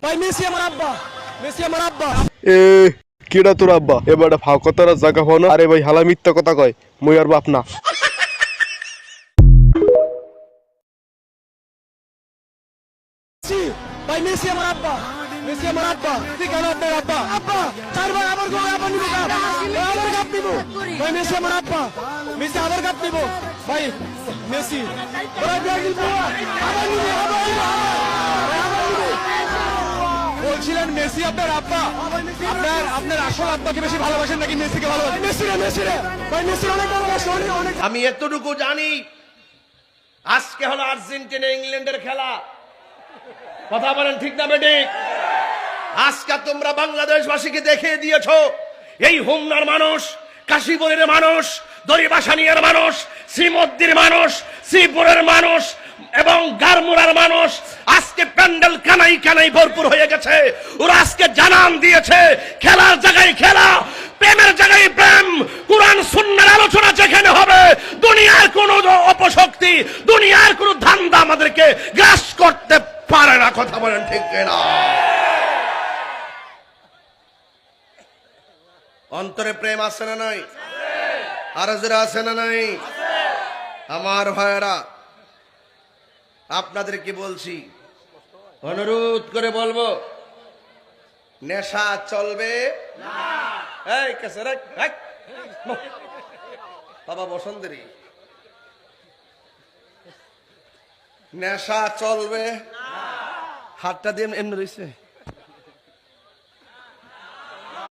ভাই মেসি আমার আব্বা, মেসি আমার আব্বা। এ কিডা তোর আব্বা? এবারে ফাও কথার জায়গা পাও না। আরে ভাই হালা মিথ্যা কথা কয়, মুই আর বাপ না। ভাই মেসি আমার আব্বা, মেসি আমার আব্বা। তুই কেন আপনার আব্বা? আব্বা চারবার আমার গোলে আবার নিব কাপ, আবার কাপ নিব। ভাই মেসি আমার আব্বা, মেসি আবার কাপ নিব। ভাই মেসি ভাই ব্রাজিল আবার নিব, আবার নিব, আবার নিব। বলছিলেন মেসি আপনার আব্বা, আপনার আসল আব্বাকে বেশি ভালোবাসেন নাকি মেসিকে ভালোবাসেন? মেসি রে, মেসি রে ভাই, মেসি অনেক ভালোবাসে, অনেক। আমি এতটুকু জানি, আজকে হলো আর্জেন্টিনা ইংল্যান্ডের খেলা। কথা বলেন ঠিক না বেঠিক? আজকে তোমরা বাংলাদেশবাসীকে দেখিয়ে দিয়েছো, এই হোমনার মানুষ, কাশীপুরের মানুষ, দড়িবাসানিয়ার মানুষ, শ্রীমদ্দির মানুষ, শ্রীপুরের মানুষ এবং গারমুরার মানুষ আজকে প্যান্ডেল কানাই কানাই ভরপুর হয়ে গেছে। ওরা আজকে জানান দিয়েছে, খেলার জায়গায় খেলা, প্রেমের জায়গায় প্রেম, কোরআন সুন্নাহর আলোচনা যেখানে হবে, দুনিয়ার কোন অপশক্তি, দুনিয়ার কোন ধান্দা আমাদেরকে গ্রাস করতে পারে না। কথা বলেন ঠিক না? অন্তরে প্রেম আছে না নাই? আর যারা আছে না নাই? আমার ভাইয়েরা, আপনাদেরকে বলছি, অনুরোধ করে বলবো, নেশা চলবে না। এই কেসে রে, বাবা বসন্তরী, নেশা চলবে না। হাতটা দিয়ে এমনি রয়েছে।